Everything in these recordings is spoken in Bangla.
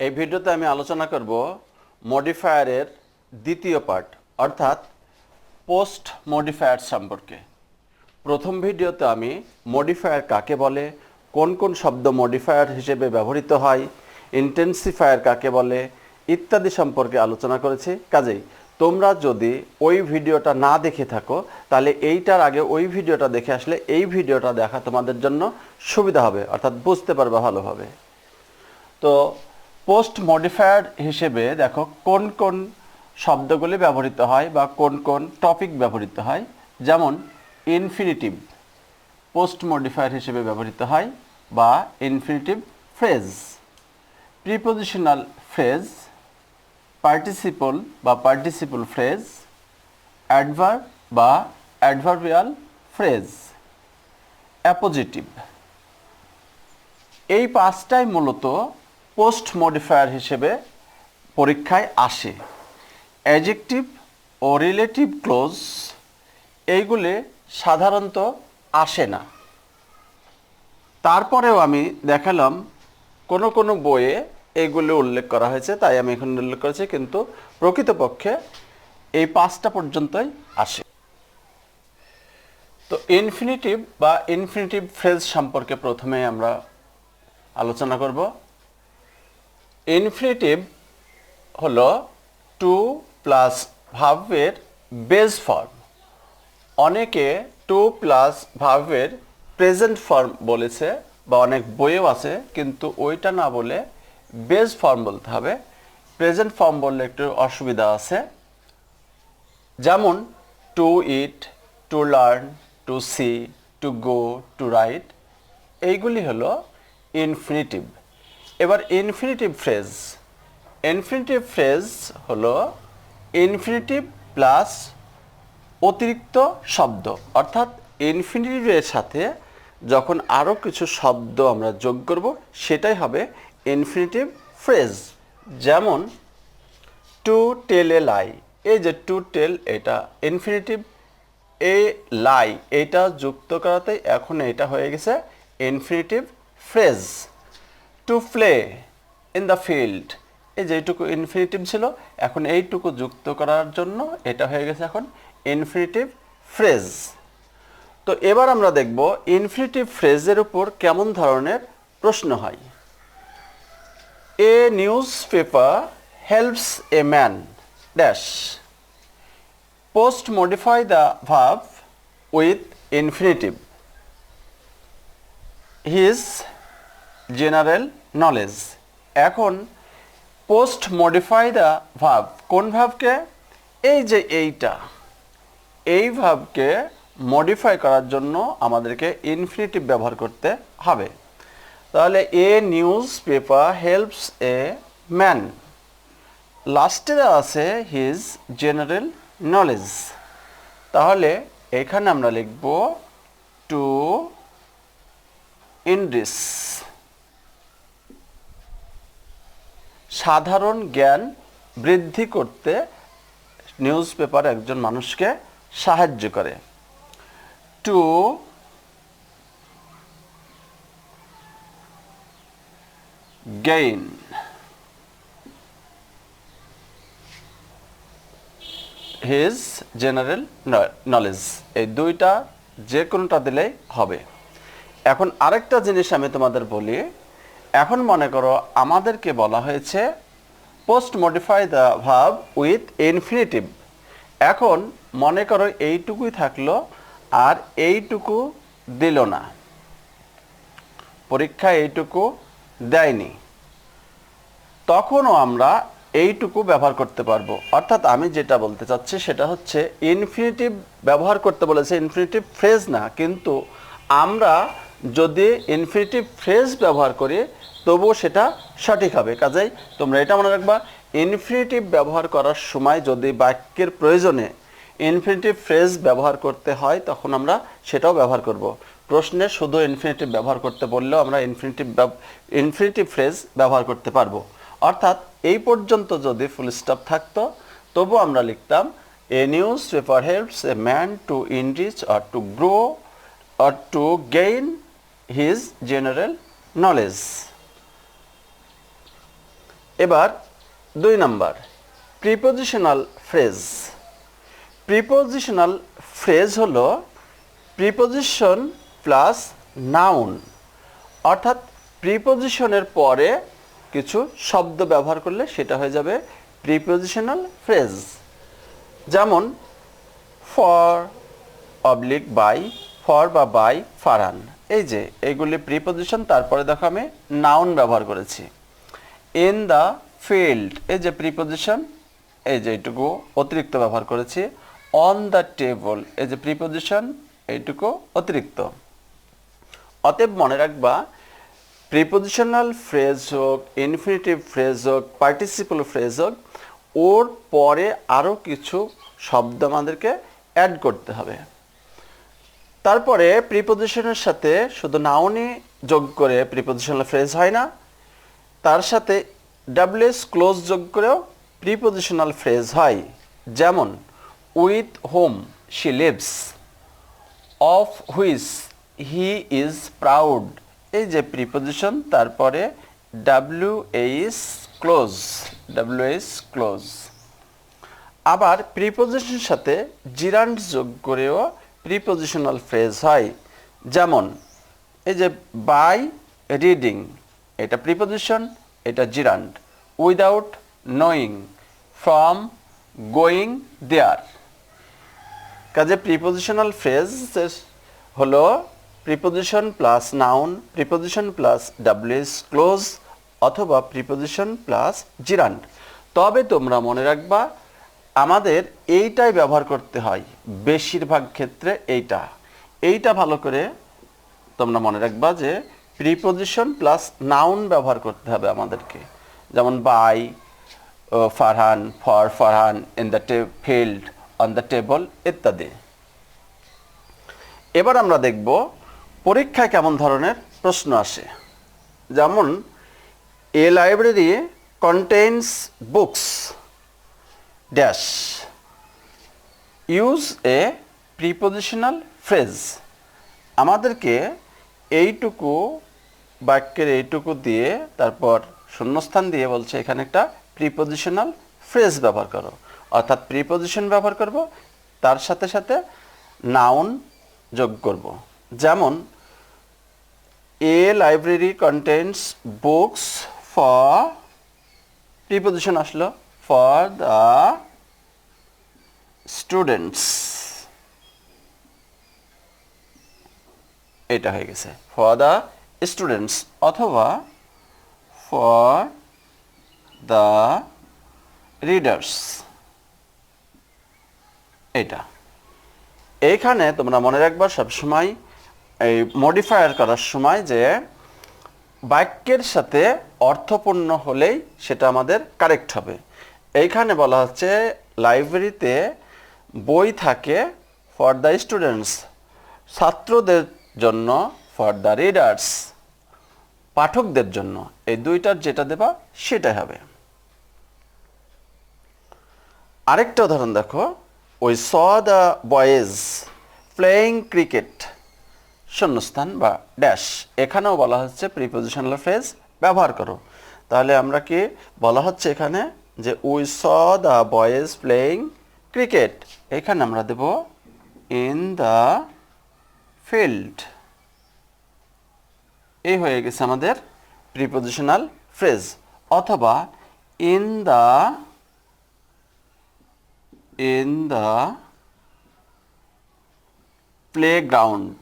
এই ভিডিওতে আমি আলোচনা করব মডিফায়ারের দ্বিতীয় পার্ট অর্থাৎ পোস্ট মডিফায়ার সম্পর্কে। প্রথম ভিডিওতে আমি মডিফায়ার কাকে বলে, কোন কোন শব্দ মডিফায়ার হিসেবে ব্যবহৃত হয়, ইন্টেন্সিফায়ার কাকে বলে ইত্যাদি সম্পর্কে আলোচনা করেছি। কাজেই তোমরা যদি ওই ভিডিওটা না দেখে থাকো তাহলে এইটার আগে ওই ভিডিওটা দেখে আসলে এই ভিডিওটা দেখা তোমাদের জন্য সুবিধা হবে, অর্থাৎ বুঝতে পারবে ভালোভাবে। তো পোস্ট মডিফায়ার হিসেবে দেখো কোন কোন শব্দগুলি ব্যবহৃত হয় বা কোন কোন টপিক ব্যবহৃত হয়। যেমন ইনফিনিটিভ পোস্ট মডিফায়ার হিসেবে ব্যবহৃত হয় বা infinitive phrase, prepositional phrase, participle বা পার্টিসিপল ফ্রেজ, অ্যাডভার্ব বা অ্যাডভার্বিয়াল ফ্রেজ, অ্যাপোজিটিভ। এই পাঁচটাই মূলত পোস্ট মডিফায়ার হিসেবে পরীক্ষায় আসে। অ্যাডজেক্টিভ ও রিলেটিভ ক্লোজ এইগুলি সাধারণত আসে না। তারপরেও আমি দেখালাম কোনো কোনো বইয়ে এইগুলো উল্লেখ করা হয়েছে, তাই আমি এখানে উল্লেখ করেছি, কিন্তু প্রকৃতপক্ষে এই পাঁচটা পর্যন্তই আসে। তো ইনফিনিটিভ বা ইনফিনিটিভ ফ্রেজ সম্পর্কে প্রথমে আমরা আলোচনা করব। ইনফিনিটিভ হলো টু প্লাস ভার্বের বেস ফর্ম। অনেকে টু প্লাস ভার্বের প্রেজেন্ট ফর্ম বলেছে বা অনেক বইও আছে, কিন্তু ওইটা না বলে বেস ফর্ম বলতে হবে। প্রেজেন্ট ফর্ম বললে একটু অসুবিধা আছে। যেমন to eat, to learn, to see, to go, to write, এইগুলি হলো ইনফিনিটিভ। এবার ইনফিনিটিভ ফ্রেজ। ইনফিনিটিভ ফ্রেজ হলো ইনফিনিটিভ প্লাস অতিরিক্ত শব্দ, অর্থাৎ ইনফিনিটিভের সাথে যখন আরও কিছু শব্দ আমরা যোগ করব সেটাই হবে ইনফিনিটিভ ফ্রেজ। যেমন টু টেল এ লাই, এই যে টু টেল এটা ইনফিনিটিভ, এ লাই এটা যুক্ত করাতেই এখন এটা হয়ে গেছে infinitive phrase. To play in the field, এই যেটুকু ইনফিনিটিভ ছিল এখন এইটুকু যুক্ত করার জন্য এটা হয়ে গেছে এখন ইনফিনিটিভ ফ্রেজ। তো এবার আমরা দেখব ইনফিনিটিভ ফ্রেজের উপর কেমন ধরনের প্রশ্ন হয়। A newspaper helps a man dash. Post modify the verb with infinitive. His general knowledge. এখন পোস্ট মডিফাই দ্য ভার্ব কোন ভার্বকে? এই যে এইটা, এই ভার্বকে মডিফাই করার জন্য আমাদেরকে ইনফিনিটিভ ব্যবহার করতে হবে। তাহলে a newspaper helps a man, লাস্টে আছে হিজ জেনারেল নলেজ। তাহলে এখানে আমরা লিখব টু ইনরিচ, সাধারণ জ্ঞান বৃদ্ধি করতে নিউজ পেপার একজন মানুষকে সাহায্য করে। Two gain his general knowledge, এই দুইটা যে কোনোটা দিলেই হবে। এখন আরেকটা জিনিস আমি তোমাদের বলি। এখন মনে করো আমাদেরকে বলা হয়েছে post modify the verb with infinitive. এখন মনে করো এইটুকুই থাকলো আর এইটুকু দিল না, পরীক্ষায় এইটুকু দেয়নি, তখনও আমরা এইটুকু ব্যবহার করতে পারবো। অর্থাৎ আমি যেটা বলতে চাচ্ছি সেটা হচ্ছে ইনফিনিটিভ ব্যবহার করতে বলেছে, ইনফিনিটিভ ফ্রেজ না, কিন্তু আমরা যদি ইনফিনিটিভ ফ্রেজ ব্যবহার করি তবুও সেটা সঠিক হবে। কাজেই তোমরা এটা মনে রাখবা, ইনফিনিটিভ ব্যবহার করার সময় যদি বাক্যের প্রয়োজনে ইনফিনিটিভ ফ্রেজ ব্যবহার করতে হয় তখন আমরা সেটাও ব্যবহার করব। প্রশ্নে শুধু ইনফিনিটিভ ব্যবহার করতে বললেও আমরা ইনফিনিটিভ ফ্রেজ ব্যবহার করতে পারবো। অর্থাৎ এই পর্যন্ত যদি ফুল স্টপ থাকতো তবু আমরা লিখতাম a newspaper helps a man to enrich or to grow or to gain his general knowledge. এবার 2 number prepositional phrase. Prepositional phrase হলো প্রিপোজিশন প্লাস নাউন, অর্থাৎ প্রিপোজিশনের পরে কিছু শব্দ ব্যবহার করলে সেটা হয়ে যাবে প্রিপোজিশনাল ফ্রেজ। যেমন ফর অবলিক বাই, ফর বা বাই ফারহান, এই যে এইগুলি প্রিপোজিশন, তারপরে দেখো আমি নাউন ব্যবহার করেছি। ইন দ্য ফিল্ড, এই যে প্রিপোজিশন, এই যে এইটুকু অতিরিক্ত ব্যবহার করেছি। অন দ্য টেবল, এই যে প্রিপোজিশন, এইটুকু অতিরিক্ত। অতএব মনে রাখবা প্রিপোজিশনাল ফ্রেজ হোক, ইনফিনিটিভ ফ্রেজ হোক, পার্টিসিপল ফ্রেজ হোক, ওর পরে আরও কিছু শব্দ আমাদেরকে অ্যাড করতে হবে। তারপরে প্রিপোজিশনের সাথে শুধু নাউনই যোগ করে প্রিপোজিশনাল ফ্রেজ হয় না, তার সাথে ডাব্লিউএস ক্লোজ যোগ করেও প্রিপোজিশনাল ফ্রেজ হয়। যেমন with home she lives, of which he is proud, এই যে প্রিপোজিশন, তারপরে ডাব্লিউএস ক্লোজ, ডাব্লিউএস ক্লোজ। আবার প্রিপোজিশনের সাথে জিরান্ড যোগ করেও প্রিপোজিশনাল ফ্রেজ হয়। যেমন এই যে বাই রিডিং, এটা প্রিপোজিশন, এটা gerund. Without knowing, from going there. কাজে প্রিপোজিশনাল ফ্রেজ হলো preposition plus noun, preposition plus WS clause, অথবা প্রিপোজিশন প্লাস জিরান্ড। তবে তোমরা মনে রাখবা আমাদের এইটাই ব্যবহার করতে হয় বেশিরভাগ ক্ষেত্রে, এইটা ভালো করে তোমরা মনে রাখবা যে প্রিপোজিশন প্লাস নাউন ব্যবহার করতে হবে আমাদেরকে। যেমন by Farhan, for Farhan, in the field, on the table ইত্যাদি। এবার আমরা দেখব পরীক্ষায় কেমন ধরনের প্রশ্ন আসে। যেমন a library contains books dash, use a prepositional phrase. আমাদেরকে এইটুকু বাক্যের এইটুকু দিয়ে তারপর শূন্যস্থান দিয়ে বলছে এখানে একটা প্রিপোজিশনাল ফ্রেজ ব্যবহার করো, অর্থাৎ প্রিপোজিশন ব্যবহার করব, তার সাথে সাথে নাউন যোগ করব। যেমন a library contains books for, preposition আসলো ফর দ্য স্টুডেন্টস, এটা হয়ে গেছে ফর দ্য স্টুডেন্টস, অথবা ফর দ্য রিডার্স, এটা। এইখানে তোমরা মনে রাখবা সবসময় এই মডিফায়ার করার সময় যে বাক্যের সাথে অর্থপূর্ণ হলেই সেটা আমাদের কারেক্ট হবে। এইখানে বলা হচ্ছে লাইব্রেরিতে বই থাকে ফর দ্য স্টুডেন্টস, ছাত্রদের জন্য, ফর দ্য রিডার্স, পাঠকদের জন্য। এই দুইটার যেটা দেবা সেটাই হবে। আরেকটা উদাহরণ দেখো, ওই saw the boys playing cricket, শূন্যস্থান বা ড্যাশ। এখানেও বলা হচ্ছে প্রিপোজিশনাল ফ্রেজ ব্যবহার করো। তাহলে আমরা কি বলা হচ্ছে এখানে যে we saw the boys playing cricket, এখানে আমরা দেব ইন দ্য ফিল্ড। এই হয়ে গেছে আমাদের প্রিপোজিশনাল ফ্রেজ। অথবা ইন দ্য প্লেগ্রাউন্ড,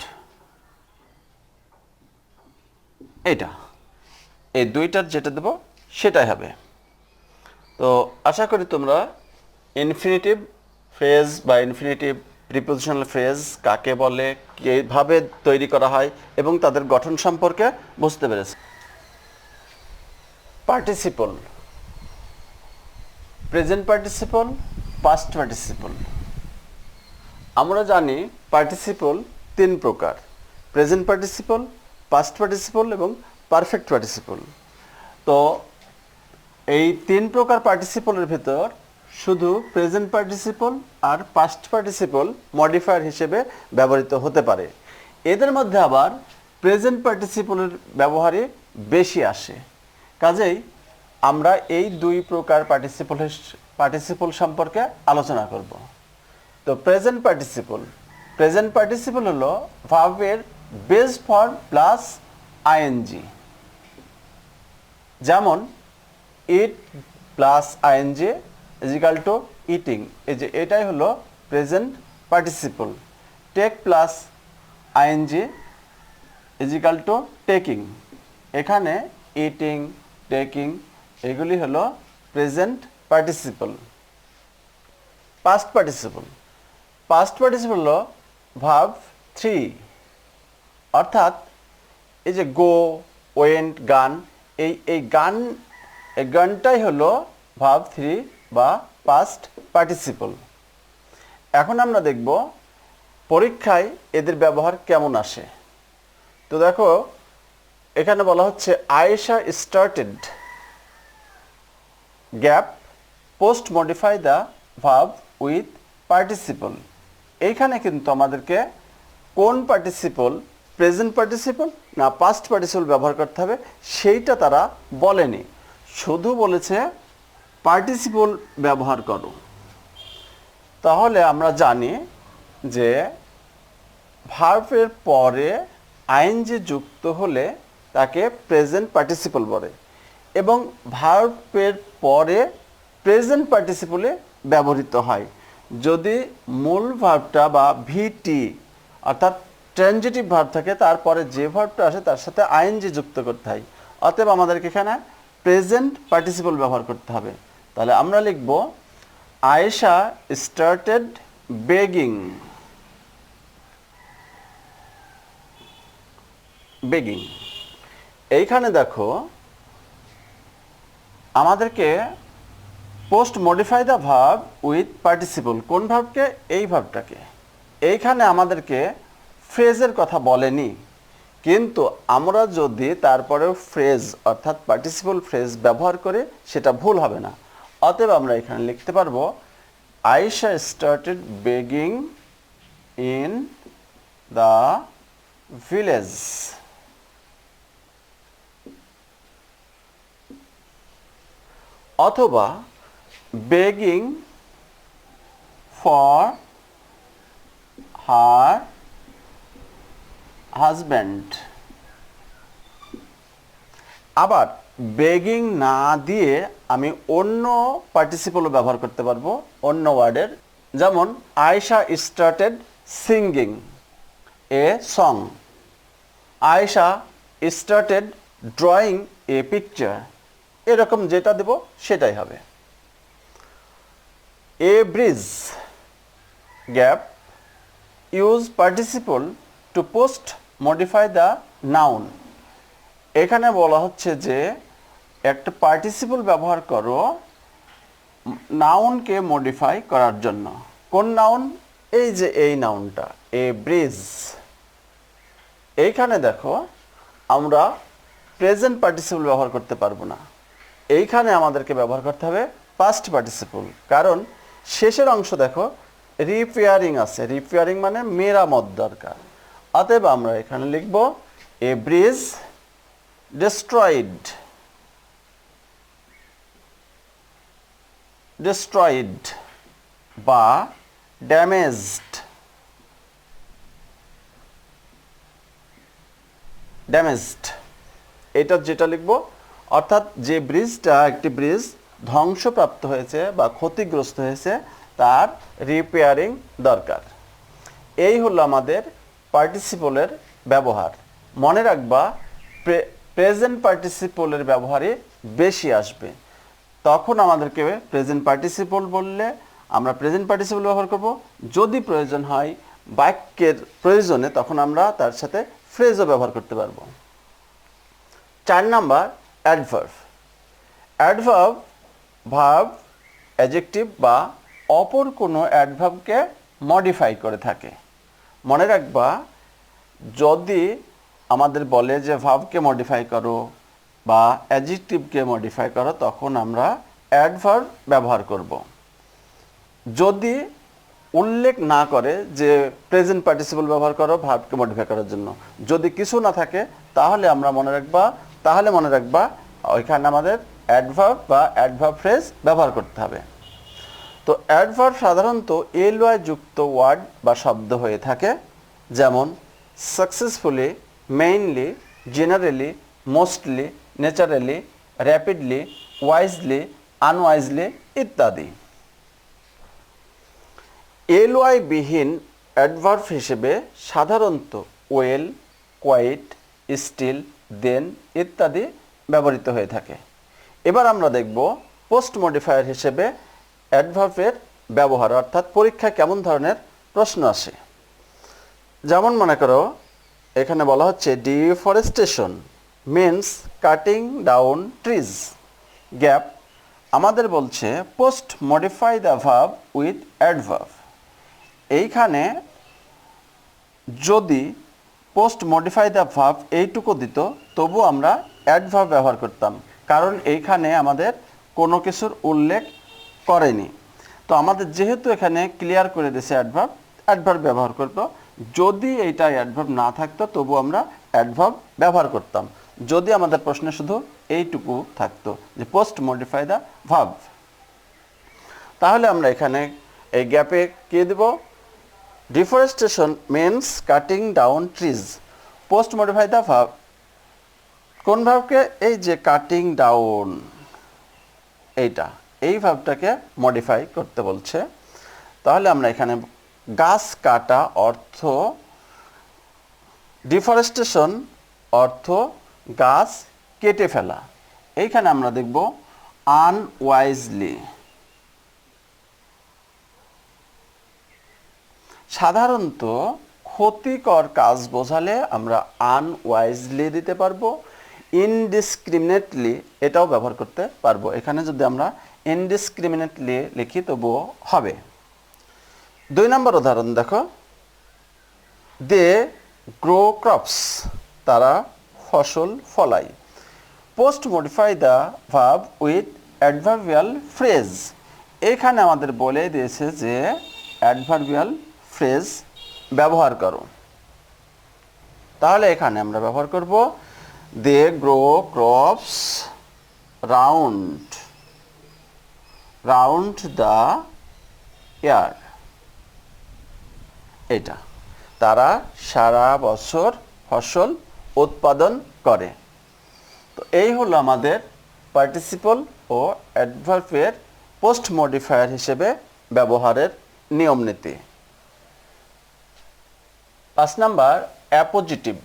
এটা। এই দুইটার যেটা দেব সেটাই হবে। তো আশা করি তোমরা ইনফিনিটিভ ফ্রেজ বা ইনফিনিটিভ প্রিপোজিশনাল ফ্রেজ কাকে বলে, কিভাবে তৈরি করা হয় এবং তাদের গঠন সম্পর্কে বুঝতে পেরেছ। Participle, present participle, past participle. আমরা জানি পার্টিসিপল 3 প্রকার, প্রেজেন্ট পার্টিসিপল, পাস্ট পার্টিসিপল এবং পারফেক্ট পার্টিসিপল। তো এই 3 প্রকার পার্টিসিপলের ভিতর শুধু প্রেজেন্ট পার্টিসিপল আর পাস্ট পার্টিসিপল মডিফায়ার হিসেবে ব্যবহৃত হতে পারে। এদের মধ্যে আবার প্রেজেন্ট পার্টিসিপলের ব্যবহারই বেশি আসে। কাজেই আমরা এই দুই প্রকার পার্টিসিপল সম্পর্কে আলোচনা করব। তো প্রেজেন্ট পার্টিসিপল হলো ভার্বের বেস ফর্ম প্লাস আইএনজি। যেমন eat plus I N G is equal to eating, এই যে এটাই হলো present participle. Take plus I N G is equal to taking, এখানে ইটিং, টেকিং এগুলি হলো প্রেজেন্ট পার্টিসিপল। পাস্ট পার্টিসিপল হলো ভার্ব 3, অর্থাৎ এই যে গো, ওয়েন্ট, গান, এই গানটাই হলো ভার্ব 3 বা পাস্ট পার্টিসিপল। এখন আমরা দেখব পরীক্ষায় এদের ব্যবহার কেমন আসে। তো দেখো এখানে বলা হচ্ছে Ayesha started gap post modify the verb with participle. এইখানে কিন্তু আমাদেরকে কোন পার্টিসিপল, প্রেজেন্ট পার্টিসিপল না পাস্ট পার্টিসিপল ব্যবহার করতে হবে সেইটা তারা বলেনি, শুধু বলেছে পার্টিসিপল ব্যবহার করো। তাহলে আমরা জানি যে ভার্বের পরে আইএনজি যুক্ত হলে তাকে প্রেজেন্ট পার্টিসিপল বলে এবং ভার্বের পরে প্রেজেন্ট পার্টিসিপলে ব্যবহৃত হয় যদি মূল ভার্বটা বা ভিটি অর্থাৎ ট্রানজিটিভ ভার্ব থাকে, তারপরে যে ভার্বটা আসে তার সাথে আইএনজি যুক্ত করতে হয়। অতএব আমাদেরকে এখানে প্রেজেন্ট পার্টিসিপল ব্যবহার করতে হবে। তাহলে আমরা লিখব আয়েশা স্টার্টেড বেগিং। এইখানে দেখো আমাদেরকে post modify the verb with participle, কোন ভার্বকে? এই ভার্বটাকে। এইখানে আমাদেরকে ফ্রেজের কথা বলেনি, কিন্তু আমরা যদি তারপরেও ফ্রেজ অর্থাৎ পার্টিসিপল ফ্রেজ ব্যবহার করে সেটা ভুল হবে না। অতএব আমরা এখানে লিখতে পারবো Ayesha started begging in the village. অথবা বেগিং ফর হার হাজব্যান্ড। আবার বেগিং না দিয়ে আমি অন্য পার্টিসিপলও ব্যবহার করতে পারবো অন্য ওয়ার্ডের, যেমন Ayesha started singing a song, Ayesha started drawing a picture, এরকম যেটা দেব সেটাই হবে। A bridge gap use participle to post modify the noun. এখানে বলা হচ্ছে যে একটা পার্টিসিপল ব্যবহার করো নাউনকে মডিফাই করার জন্য। কোন নাউন? এই যে এই নাউনটা এ ব্রিজ। এইখানে দেখো আমরা প্রেজেন্ট পার্টিসিপল ব্যবহার করতে পারবো না, এইখানে আমাদেরকে ব্যবহার করতে হবে পাস্ট পার্টিসিপল, কারণ শেষের অংশ দেখো রিপেয়ারিং আছে, রিপেয়ারিং মানে মেরামত দরকার। অতএব আমরা এখানে লিখব এ ব্রিজ destroyed বা damaged। এটা যেটা লিখব, অর্থাৎ যে ব্রিজটা একটি ব্রিজ ধ্বংসপ্রাপ্ত হয়েছে বা ক্ষতিগ্রস্ত হয়েছে তার রিপেয়ারিং দরকার। এই হলো আমাদের পার্টিসিপলের ব্যবহার। মনে রাখবা প্রেজেন্ট পার্টিসিপলের ব্যবহারে বেশি আসবে, তখন আমাদেরকে প্রেজেন্ট পার্টিসিপল বললে আমরা প্রেজেন্ট পার্টিসিপল ব্যবহার করব। যদি প্রয়োজন হয় বাক্যের প্রয়োজনে তখন আমরা তার সাথে ফ্রেজও ব্যবহার করতে পারবো। 4 নাম্বার অ্যাডভার্ব ভার্ব অ্যাডজেক্টিভ বা অপর কোনো অ্যাডভার্বকে মডিফাই করে থাকে। মনে রাখবা যদি আমাদের বলে যে ভার্বকে মডিফাই করো বা অ্যাডজেক্টিভকে মডিফাই করো তখন আমরা অ্যাডভার্ব ব্যবহার করব। যদি উল্লেখ না করে যে প্রেজেন্ট পার্টিসিপল ব্যবহার করো ভার্বকে মডিফাই করার জন্য, যদি কিছু না থাকে তাহলে আমরা মনে রাখবা ওইখানে আমাদের অ্যাডভার্ব বা অ্যাডভার্ব ফ্রেজ ব্যবহার করতে হবে। তো অ্যাডভার্ব সাধারণত এলওয়াই যুক্ত ওয়ার্ড বা শব্দ হয়ে থাকে, যেমন successfully, mainly, generally, mostly, naturally, rapidly, wisely, unwisely ইত্যাদি। এলওয়াই বিহীন অ্যাডভার্ব হিসেবে সাধারণত ওয়েল, কোয়াইট, স্টিল, দেন ইত্যাদি ব্যবহৃত হয়ে থাকে। এবার আমরা দেখব পোস্ট মডিফায়ার হিসেবে অ্যাডভার্বের ব্যবহার, অর্থাৎ পরীক্ষায় কেমন ধরনের প্রশ্ন আসে। যেমন মনে করো এখানে বলা হচ্ছে deforestation means cutting down trees. Gap আমাদের বলছে post modify the verb with adverb. এইখানে যদি পোস্ট মডিফাই দ্য ভার্ব এইটুকু দিত তবু আমরা অ্যাডভার্ব ব্যবহার করতাম, কারণ এইখানে আমাদের কোনো কিছুর উল্লেখ করেনি। তো আমাদের যেহেতু এখানে ক্লিয়ার করে দিয়েছে অ্যাডভার্ব ব্যবহার করত। যদি এইটা অ্যাডভার্ব না থাকতো তবু আমরা অ্যাডভার্ব ব্যবহার করতাম, যদি আমাদের প্রশ্নে শুধু এইটুকু থাকতো যে পোস্ট মডিফাই দ্য ভার্ব। তাহলে আমরা এখানে এই গ্যাপে কি দেব? Deforestation means cutting down trees. Post modify the verb কোন ভার্বকে? এই যে কাটিং ডাউন, এই ভার্বটাকে মডিফাই করতে বলছে। তাহলে আমরা এখানে গাছ কাটা অর্থ ডিফরেস্টেশন অর্থ গাছ কেটে ফেলা। এইখানে আমরা দেখব আনওয়াইজলি। সাধারণত ক্ষতিকর কাজ বোঝালে আমরা আনওয়াইজলি দিতে পারবো। ইনডিসক্রিমিনেটলি এটাও ব্যবহার করতে পারবো। এখানে যদি আমরা ইনডিসক্রিমিনেটলি লিখি তবুও হবে। 2 নম্বর উদাহরণ দেখো, দে গ্রো ক্রপস, তারা ফসল ফলায়। Post modify the verb with adverbial phrase. এখানে আমাদের বলে দিয়েছে যে অ্যাডভার্বিয়াল ফ্রেজ ব্যবহার করো। তাহলে এখানে আমরা ব্যবহার করব they grow crops round the year. এটা তারা সারা বছর ফসল উৎপাদন করে। তো এই হলো আমাদের পার্টিসিপল ও অ্যাডভার্বের পোস্ট মডিফায়ার হিসেবে ব্যবহারের নিয়ম নীতি। 5 নাম্বার অ্যাপোজিটিভ।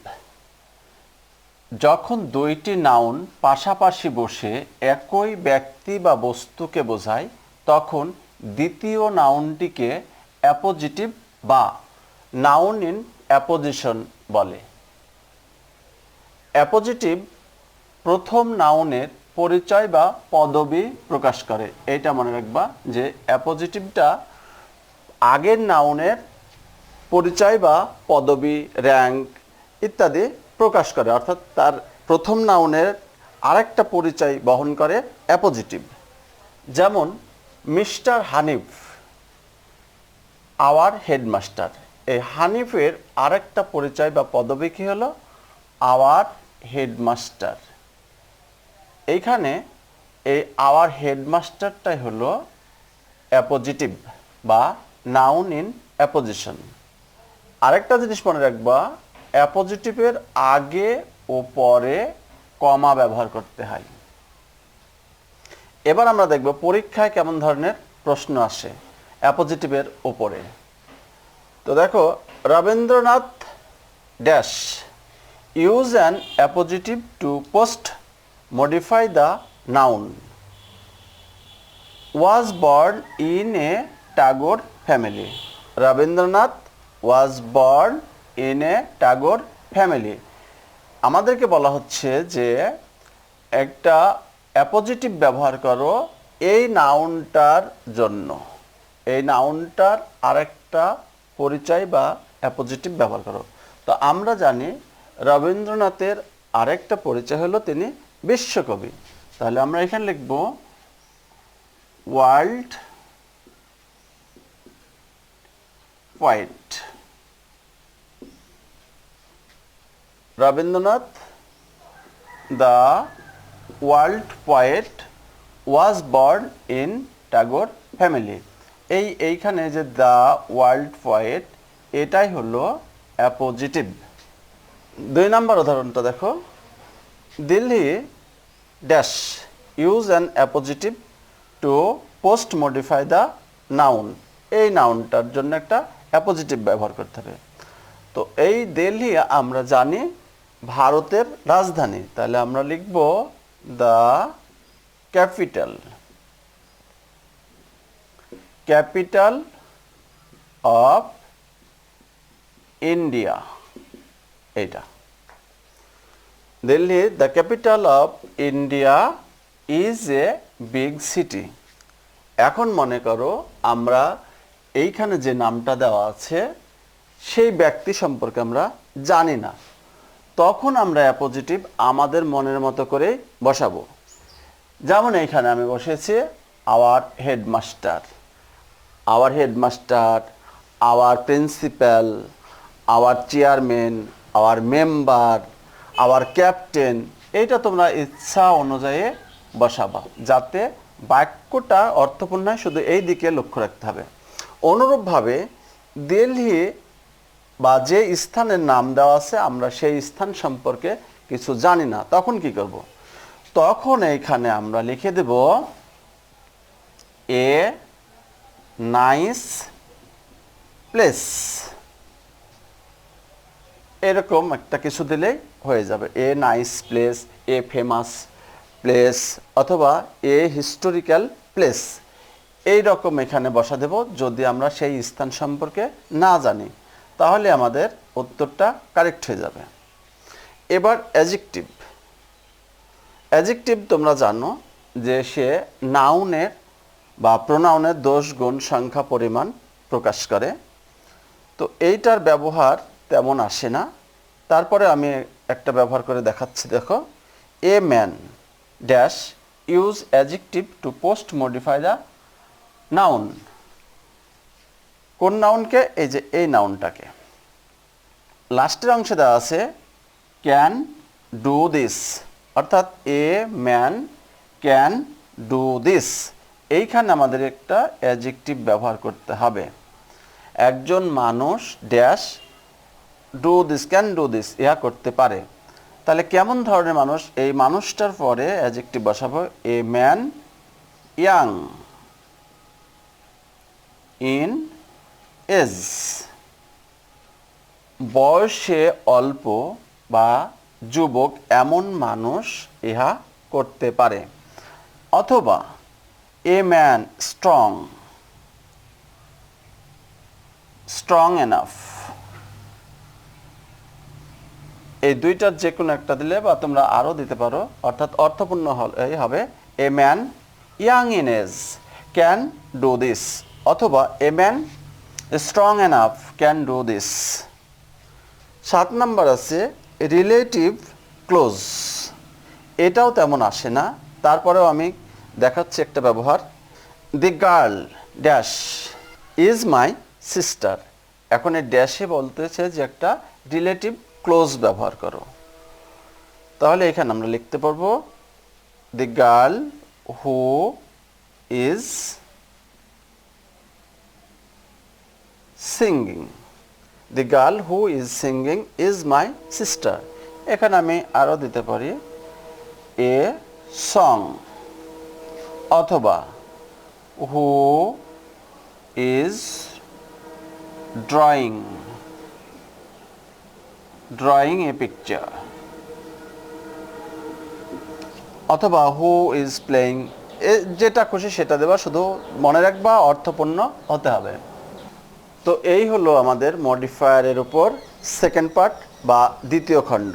যখন দুইটি নাউন পাশাপাশি বসে একই ব্যক্তি বা বস্তুকে বোঝায় তখন দ্বিতীয় নাউনটিকে অ্যাপোজিটিভ বা নাউন ইন অ্যাপোজিশন বলে। অ্যাপোজিটিভ প্রথম নাউনের পরিচয় বা পদবি প্রকাশ করে। এইটা মনে রাখবা যে অ্যাপোজিটিভটা আগের নাউনের পরিচয় বা পদবি, র্যাঙ্ক ইত্যাদি প্রকাশ করে, অর্থাৎ তার প্রথম নাউনের আরেকটা পরিচয় বহন করে অ্যাপোজিটিভ। যেমন মিস্টার হানিফ আওয়ার হেডমাস্টার। এই হানিফের আরেকটা পরিচয় বা পদবি কি হলো? Our headmaster. এইখানে এই আওয়ার হেডমাস্টারটাই হলো অ্যাপোজিটিভ বা নাউন ইন অ্যাপোজিশন। আরেকটা জিনিস মনে রাখবা, অ্যাপোজিটিভের আগে ও পরে কমা ব্যবহার করতে হয়। এবার আমরা দেখব পরীক্ষায় কেমন ধরনের প্রশ্ন আসে অ্যাপোজিটিভের উপরে। তো দেখো, Rabindranath dash use an appositive to post modify the noun. Was born in a Tagore family. Rabindranath was born in a Tagore family. আমাদেরকে বলা হচ্ছে যে একটা অ্যাপোজিটিভ ব্যবহার করো এই নাউনটার জন্য, এই নাউনটার আরেকটা পরিচয় বা অ্যাপোজিটিভ ব্যবহার করো। তো আমরা জানি রবীন্দ্রনাথের আরেকটা পরিচয় হলো তিনি বিশ্বকবি। তাহলে আমরা এখানে লিখব world poet. Rabindranath the world poet was born in Tagore family. এইখানে যে দ্য ওয়ার্ল্ড পোয়েট, এটাই হলো অ্যাপোজিটিভ। 2 নম্বর উদাহরণটা দেখো, Delhi dash use an appositive to post modify the noun. এই নাউনটার জন্য একটা অ্যাপোজিটিভ ব্যবহার করতে হবে। তো এই দিল্লি আমরা জানি ভারতের রাজধানী, তাহলে আমরা লিখব দ্য ক্যাপিটাল অফ ইন্ডিয়া। এইটা Delhi the capital of India is a big city. এখন মনে করো আমরা এইখানে যে নামটা দেওয়া আছে সেই ব্যক্তি সম্পর্কে আমরা জানি না, তখন আমরা অ্যাপোজিটিভ আমাদের মনের মতো করে বসাবো। যেমন এইখানে আমি বসেছি our headmaster, our principal, our chairman, our member, our captain. এইটা তোমরা ইচ্ছা অনুযায়ী বসাবা, যাতে বাক্যটা অর্থপূর্ণ হয়, শুধু এই দিকে লক্ষ্য রাখতে হবে। অনুরূপভাবে দিল্লি বা যে স্থানের নাম দেওয়া আছে আমরা সেই স্থান সম্পর্কে কিছু জানি না, তখন কি করব? তখন এইখানে আমরা লিখে দেব এ নাইস প্লেস, এরকম একটা কিছু দিলেই হয়ে যাবে। A nice place, a famous place, অথবা এ হিস্টোরিক্যাল প্লেস, এই রকম এখানে বসা দেব যদি আমরা সেই স্থান সম্পর্কে না জানি, তাহলে আমাদের উত্তরটা কারেক্ট হয়ে যাবে। এবার অ্যাডজেক্টিভ তোমরা জানো যে সে নাউনের বা প্রোনাউনের দোষ, গুণ, সংখ্যা, পরিমাণ প্রকাশ করে। তো এইটার ব্যবহার তেমন আসে না, তারপরে আমি একটা ব্যবহার করে দেখাচ্ছি। দেখো, a man dash use adjective to post modify the noun. কোন নাউনকে? এই যে এই নাউনটাকে। লাস্টের অংশে দেওয়া আছে ক্যান ডু দিস, অর্থাৎ a man can do this. এইখানে আমাদের একটা অ্যাডজেক্টিভ ব্যবহার করতে হবে। একজন মানুষ dash do this, can do this, ইহা করতে পারে। তাহলে কেমন ধরনের মানুষ? এই মানুষটার পরে অ্যাডজেক্টিভ বসাবো a man young in age, বয়সে অল্প বা যুবক এমন মানুষ ইহা করতে পারে। অথবা এ ম্যান স্ট্রং এনাফ, এই দুইটার যে কোনো একটা দিলে বা তোমরা আরও দিতে পারো, অর্থাৎ অর্থপূর্ণ হবে a man young in age can do this, অথবা a man strong enough can do this. 7 number আছে রিলেটিভ ক্লোজ, এটাও তেমন আসে না, তারপরেও আমি দেখাচ্ছি একটা ব্যবহার। The girl dash is my sister. এখন এই ড্যাশে বলতেছে যে একটা রিলেটিভ ক্লোজ ব্যবহার করো, তাহলে এখানে আমরা লিখতে পারবো the girl who is singing, the girl who is singing is my sister. এখানে আমি আরও দিতে পারি এ সং, অথবা who is drawing a picture, অথবা হু ইজ প্লেয়িং, যেটা খুশি সেটা দেবা, শুধু মনে রাখবা অর্থপূর্ণ হতে হবে। তো এই হলো আমাদের মডিফায়ারের উপর সেকেন্ড পার্ট বা দ্বিতীয় খণ্ড।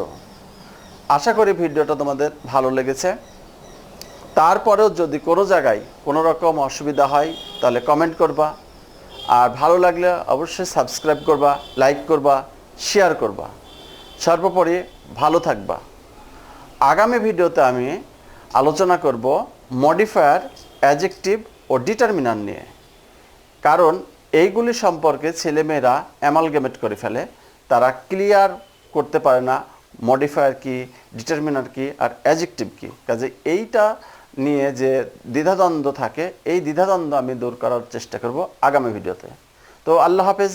আশা করি ভিডিওটা তোমাদের ভালো লেগেছে। তারপরেও যদি কোনো জায়গায় কোনো রকম অসুবিধা হয় তাহলে কমেন্ট করবা, আর ভালো লাগলে অবশ্যই সাবস্ক্রাইব করবা, লাইক করবা, শেয়ার করবা। সর্বোপরি ভালো থাকবা। আগামী ভিডিওতে আমি আলোচনা করব মডিফায়ার, অ্যাডজেক্টিভ ও ডিটারমিনার নিয়ে, কারণ এইগুলি সম্পর্কে ছেলেমেয়েরা অ্যামালগেমেট করে ফেলে, তারা ক্লিয়ার করতে পারে না মডিফায়ার কি, ডিটারমিনার কি আর অ্যাডজেক্টিভ কি। কাজে এইটা নিয়ে যে দ্বিধাদ্বন্দ্ব থাকে এই দ্বিধাদ্বন্দ্ব আমি দূর করার চেষ্টা করব আগামী ভিডিওতে। তো আল্লাহ হাফেজ।